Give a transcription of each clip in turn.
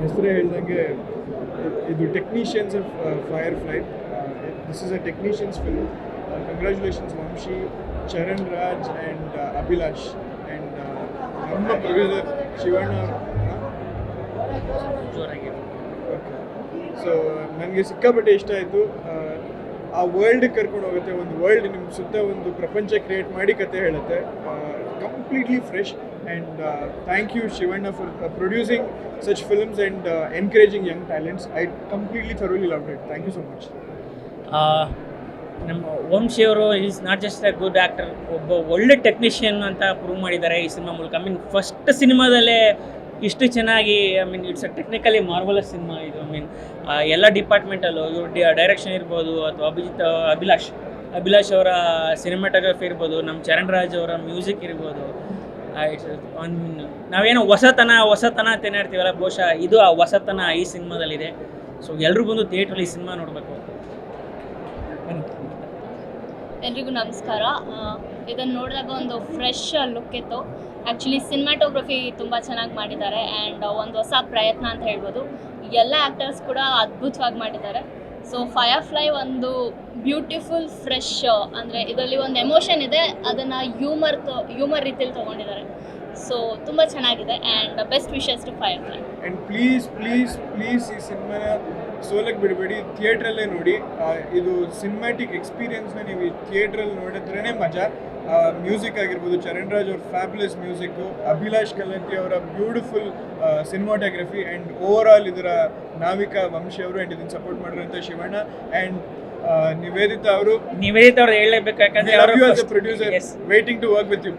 ಹೆಸರೇ ಹೇಳ್ದಂಗೆ ಇದು technicians of Firefly. This is a technicians film. Congratulations Vamshi, Charan Raj and Abhilash and ನಮ್ಮ ಪ್ರೊಡ್ಯೂಸರ್ ಶಿವಣ್ಣ. ಸೊ ನನಗೆ ಸಿಕ್ಕಾಪಟ್ಟೆ ಇಷ್ಟ ಆಯಿತು. ಆ ವರ್ಲ್ಡ್ ಕರ್ಕೊಂಡು ಹೋಗುತ್ತೆ, ಒಂದು ವರ್ಲ್ಡ್ ನಿಮ್ಮ ಸುತ್ತ ಒಂದು ಪ್ರಪಂಚ ಕ್ರಿಯೇಟ್ ಮಾಡಿ ಕತೆ ಹೇಳುತ್ತೆ. Completely fresh and thank you Shivanna for producing such films and encouraging young talents. I completely thoroughly loved it. Thank you so much. ನಮ್ಮ ವಂಶಿಯವರು is not just a good actor, ಒಬ್ಬ ಒಳ್ಳೆ ಟೆಕ್ನಿಷಿಯನ್ ಅಂತ ಪ್ರೂವ್ ಮಾಡಿದ್ದಾರೆ ಈ ಸಿನಿಮಾ ಮೂಲಕ. First ಸಿನಿಮಾದಲ್ಲೇ ಇಷ್ಟು ಚೆನ್ನಾಗಿ it's a technically marvellous cinema ಇದು. ಎಲ್ಲ ಡಿಪಾರ್ಟ್ಮೆಂಟಲ್ಲೂ ಇವ್ರ ಡೈರೆಕ್ಷನ್ ಇರ್ಬೋದು, ಅಥವಾ ಅಭಿಲಾಷ್ ಅವರ ಸಿನಿಮಾಟೋಗ್ರಫಿ ಇರ್ಬೋದು, ನಮ್ಮ ಚರಣ್ ರಾಜ್ ಅವರ ಮ್ಯೂಸಿಕ್ ಇರ್ಬೋದು. ನಾವೇನೋ ಹೊಸತನ ಅಂತೇನೆ ಇರ್ತೀವಲ್ಲ, ಬಹುಶಃ ಇದು ಆ ಹೊಸತನ ಈ ಸಿನಿಮಾದಲ್ಲಿದೆ. ಸೊ ಎಲ್ಲರೂ ಬಂದು ಥಿಯೇಟ್ರಲ್ಲಿ ಈ ಸಿನಿಮಾ ನೋಡಬೇಕು. ಎಲ್ರಿಗೂ ನಮಸ್ಕಾರ. ಇದನ್ನು ನೋಡಿದಾಗ ಒಂದು ಫ್ರೆಶ್ ಲುಕ್ ಇತ್ತು. ಆ್ಯಕ್ಚುಲಿ ಸಿನಿಮಾಟೋಗ್ರಫಿ ತುಂಬ ಚೆನ್ನಾಗಿ ಮಾಡಿದ್ದಾರೆ ಆ್ಯಂಡ್ ಒಂದು ಹೊಸ ಪ್ರಯತ್ನ ಅಂತ ಹೇಳ್ಬೋದು. ಎಲ್ಲ ಆ್ಯಕ್ಟರ್ಸ್ ಕೂಡ ಅದ್ಭುತವಾಗಿ ಮಾಡಿದ್ದಾರೆ. ಸೊ ಫೈರ್ಫ್ಲೈ ಒಂದು ಬ್ಯೂಟಿಫುಲ್ ಫ್ರೆಶ್, ಅಂದರೆ ಇದರಲ್ಲಿ ಒಂದು ಎಮೋಷನ್ ಇದೆ, ಅದನ್ನು ಹ್ಯೂಮರ್ ರೀತಿಯಲ್ಲಿ ತೊಗೊಂಡಿದ್ದಾರೆ. ಸೊ ತುಂಬ ಚೆನ್ನಾಗಿದೆ and best wishes to Firefly. And please ಈ ಸಿನಿಮಾನ ಸೋಲಕ್ಕೆ ಬಿಡಬೇಡಿ, ಥಿಯೇಟ್ರಲ್ಲೇ ನೋಡಿ. ಇದು ಸಿನಿಮ್ಯಾಟಿಕ್ ಎಕ್ಸ್ಪೀರಿಯನ್ಸ್ನ ನೀವು ಥಿಯೇಟ್ರಲ್ಲಿ ನೋಡಿದ್ರೇ ಮಜಾ. ಮ್ಯೂಸಿಕ್ ಆಗಿರ್ಬೋದು, ಚರಣ್ ರಾಜ್ ಅವ್ರ ಫ್ಯಾಬ್ಯುಲಸ್ ಮ್ಯೂಸಿಕ್ಕು, ಅಭಿಲಾಷ್ ಕಲ್ಲಂತಿ ಅವರ beautiful cinematography, and over all ಇದರ ನಾವಿಕಾ ವಂಶಿ ಅವರು ಆ್ಯಂಡ್ ಇದನ್ನು ಸಪೋರ್ಟ್ ಮಾಡಿರೋಂಥ ಶಿವಣ್ಣ ಆ್ಯಂಡ್ ನಿವೇದಿತಾ ಅವರು ಹೇಳಲೇಬೇಕು. ಯಾಕಂದರೆ producer waiting to work with you.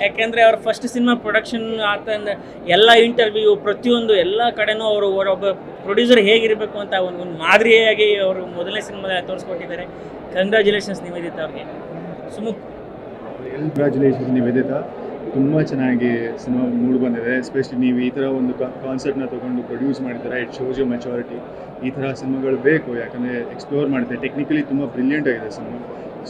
ಯಾಕೆಂದರೆ ಅವ್ರ ಫಸ್ಟ್ ಸಿನಿಮಾ ಪ್ರೊಡಕ್ಷನ್ ಆತಂದ್ರೆ ಎಲ್ಲ ಇಂಟರ್ವ್ಯೂ ಪ್ರತಿಯೊಂದು ಎಲ್ಲ ಕಡೆನೂ ಅವರು ಒಬ್ಬ ಪ್ರೊಡ್ಯೂಸರ್ ಹೇಗಿರಬೇಕು ಅಂತ ಒಂದು ಮಾದರಿಯಾಗಿ ಅವರು ಮೊದಲನೇ ಸಿನಿಮಾದಲ್ಲಿ ತೋರಿಸ್ಕೊಟ್ಟಿದ್ದಾರೆ. ಕಂಗ್ರ್ಯಾಚುಲೇಷನ್ಸ್ ನಿವೇದಿತಾ ಅವ್ರಿಗೆ. ಸುಮುಖ್, ಕಂಗ್ರ್ಯಾಚುಲೇಷನ್ಸ್ ನಿವೇದಿತಾ. ತುಂಬ ಚೆನ್ನಾಗಿ ಸಿನಿಮಾ ಮೂಡಿ ಬಂದಿದೆ. ಎಸ್ಪೆಷಲಿ ನೀವು ಈ ಥರ ಒಂದು ಕಾನ್ಸೆಪ್ಟ್ನ ತೊಗೊಂಡು ಪ್ರೊಡ್ಯೂಸ್ ಮಾಡಿದ್ದಾರೆ. It shows you maturity. ಈ ಥರ ಸಿನಿಮಾಗಳು ಬೇಕು, ಯಾಕಂದರೆ ಎಕ್ಸ್ಪ್ಲೋರ್ ಮಾಡುತ್ತೆ. ಟೆಕ್ನಿಕಲಿ ತುಂಬ ಬ್ರಿಲಿಯಂಟ್ ಆಗಿದೆ cinema.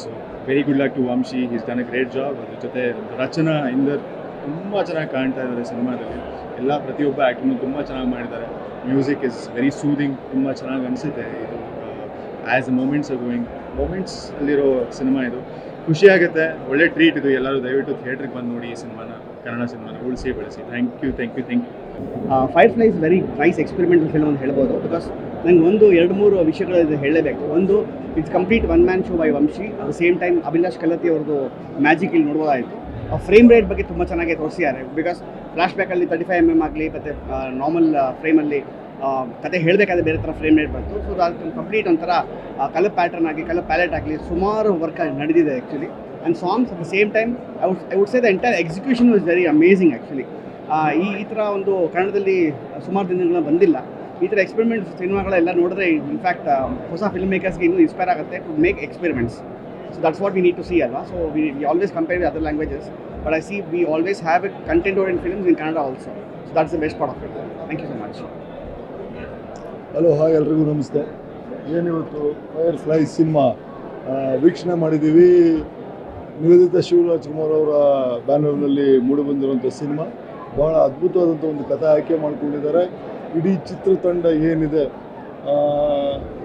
So very good luck to Vamshi, is done a great job. ಅದ್ರ ಜೊತೆ ರಚನಾ ಇಂದರ್ ತುಂಬ ಚೆನ್ನಾಗಿ ಕಾಣ್ತಾ ಇದ್ದಾರೆ ಸಿನಿಮಾದಲ್ಲಿ. ಎಲ್ಲ ಪ್ರತಿಯೊಬ್ಬ ಆ್ಯಕ್ಟರ್ನು ತುಂಬ ಚೆನ್ನಾಗಿ ಮಾಡಿದ್ದಾರೆ. ಮ್ಯೂಸಿಕ್ ಇಸ್ ವೆರಿ ಸೂದಿಂಗ್, ತುಂಬ ಚೆನ್ನಾಗಿ ಅನಿಸುತ್ತೆ. ಇದು ಆ್ಯಸ್ ಅ ಮೂಮೆಂಟ್ಸ್ ಅಲ್ಲಿರೋ ಸಿನಿಮಾ ಇದು. ಖುಷಿಯಾಗುತ್ತೆ, ಒಳ್ಳೆ ಟ್ರೀಟ್ ಇದು. ಎಲ್ಲರೂ ದಯವಿಟ್ಟು ಥಿಯೇಟ್ರಿಗೆ ಬಂದು ನೋಡಿ ಈ ಸಿನಿಮಾನ, ಕನ್ನಡ ಸಿನಿಮಾನ ಉಳಿಸಿ ಬೆಳೆಸಿ. Thank you. Firefly is very nice experimental film ಅಂತ ಹೇಳ್ಬೋದು. ಬಿಕಾಸ್ ನಂಗೆ 2-3 ವಿಷಯಗಳು ಹೇಳಲೇಬೇಕು. ಒಂದು, it's complete one man show by Vamshi. At the same time Abhilash Kallathi ಅವ್ರದ್ದು ಮ್ಯಾಜಿಕ್ ಇಲ್ಲಿ ನೋಡ್ಬೋದಾಯಿತು. ಫ್ರೇಮ್ ರೇಟ್ ಬಗ್ಗೆ ತುಂಬ ಚೆನ್ನಾಗಿ ತೋರಿಸಿದ್ದಾರೆ. ಬಿಕಾಸ್ ಫ್ಲಾಶ್ ಬ್ಯಾಕಲ್ಲಿ 35mm ಆಗಲಿ, ಮತ್ತು ನಾರ್ಮಲ್ ಫ್ರೇಮಲ್ಲಿ ಕತೆ ಹೇಳಬೇಕಾದ್ರೆ ಬೇರೆ ಥರ ಫ್ರೇಮ್ ರೇಟ್ ಬಂತು. ಸೊ ಅದು ಕಂಪ್ಲೀಟ್ ಒಂಥರ ಕಲರ್ ಪ್ಯಾಟರ್ನ್ ಆಗಿ, ಕಲರ್ ಪ್ಯಾಲೆಟ್ ಆಗಲಿ ಸುಮಾರು ವರ್ಕ್ ನಡೆದಿದೆ actually. And songs at the same time I would say the entire execution was very amazing actually. ಈ ಥರ ಒಂದು ಕನ್ನಡದಲ್ಲಿ ಸುಮಾರು ದಿನಗಳ ಬಂದಿಲ್ಲ. ಈ ಥರ ಎಕ್ಸ್ಪೆರಿಮೆಂಟ್ ಸಿನಿಮಾಗಳೆಲ್ಲ ನೋಡಿದ್ರೆ ಇನ್ಫ್ಯಾಕ್ಟ್ ಹೊಸ ಫಿಲ್ಮ್ ಮೇಕರ್ಸ್ಗೆ ಇನ್ನೂ ಇನ್ಸ್ಪೈರ್ ಆಗುತ್ತೆ to make experiments. So that's what we need to see ಅಲ್ವಾ. So we always compare with other languages, but I see we always have a content oriented films in Kannada also. So that's the best part of it. Thank you so much. Hello, hi, ಎಲ್ರಿಗೂ ನಮಸ್ತೆ. ಏನಿವತ್ತು ಫೈರ್ಫ್ಲೈ cinema ವೀಕ್ಷಣೆ ಮಾಡಿದ್ದೀವಿ. ನಿವೇದಿತಾ ಶಿವರಾಜ್ಕುಮಾರ್ ಅವರ ಬ್ಯಾನರ್ನಲ್ಲಿ ಮೂಡಿಬಂದಿರುವಂಥ cinema ಭಾಳ ಅದ್ಭುತವಾದಂಥ ಒಂದು ಕಥೆ ಆಯ್ಕೆ ಮಾಡಿಕೊಂಡಿದ್ದಾರೆ. ಇಡೀ ಚಿತ್ರತಂಡ ಏನಿದೆ,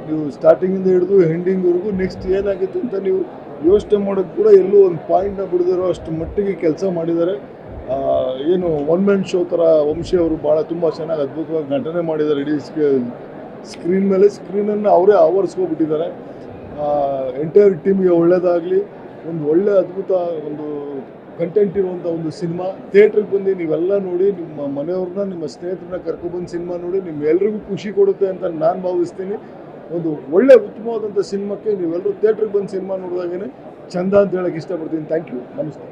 ನೀವು ಸ್ಟಾರ್ಟಿಂಗಿಂದ ಹಿಡಿದು ಎಂಡಿಂಗ್ವರೆಗೂ ನೆಕ್ಸ್ಟ್ ಏನಾಗಿತ್ತು ಅಂತ ನೀವು ಯೋಚನೆ ಮಾಡೋಕ್ಕೆ ಕೂಡ ಎಲ್ಲೂ ಒಂದು ಪಾಯಿಂಟ್ನ ಬಿಡದಿರೋ ಅಷ್ಟು ಮಟ್ಟಿಗೆ ಕೆಲಸ ಮಾಡಿದ್ದಾರೆ. ಏನು ಒನ್ ಮ್ಯಾನ್ ಶೋ ಥರ ವಂಶಿ ಅವರು ತುಂಬ ಚೆನ್ನಾಗಿ ಅದ್ಭುತವಾಗಿ ನಟನೆ ಮಾಡಿದ್ದಾರೆ. ಇಡೀ ಸ್ಕ್ರೀನ್ ಮೇಲೆ ಸ್ಕ್ರೀನನ್ನು ಅವರೇ ಆವರಿಸ್ಕೊಬಿಟ್ಟಿದ್ದಾರೆ. ಎಂಟೈರ್ ಟೀಮ್ಗೆ ಒಳ್ಳೆಯದಾಗಲಿ. ಒಂದು ಒಳ್ಳೆ ಅದ್ಭುತ ಒಂದು ಕಂಟೆಂಟ್ ಇರುವಂಥ ಒಂದು ಸಿನಿಮಾ. ಥಿಯೇಟ್ರಿಗೆ ಬಂದು ನೀವೆಲ್ಲ ನೋಡಿ, ನಿಮ್ಮ ಮನೆಯವ್ರನ್ನ, ನಿಮ್ಮ ಸ್ನೇಹಿತರನ್ನ ಕರ್ಕೊಬಂದು ಸಿನಿಮಾ ನೋಡಿ, ನಿಮ್ಮೆಲ್ರಿಗೂ ಖುಷಿ ಕೊಡುತ್ತೆ ಅಂತ ನಾನು ಭಾವಿಸ್ತೀನಿ. ಒಂದು ಒಳ್ಳೆ ಉತ್ತಮವಾದಂಥ ಸಿನಿಮಾಕ್ಕೆ ನೀವೆಲ್ಲರೂ ಥಿಯೇಟ್ರಿಗೆ ಬಂದು ಸಿನಿಮಾ ನೋಡಿದಾಗೇ ಚಂದ ಅಂತ ಹೇಳೋಕ್ಕೆ ಇಷ್ಟಪಡ್ತೀನಿ. Thank you. ನಮಸ್ತೆ.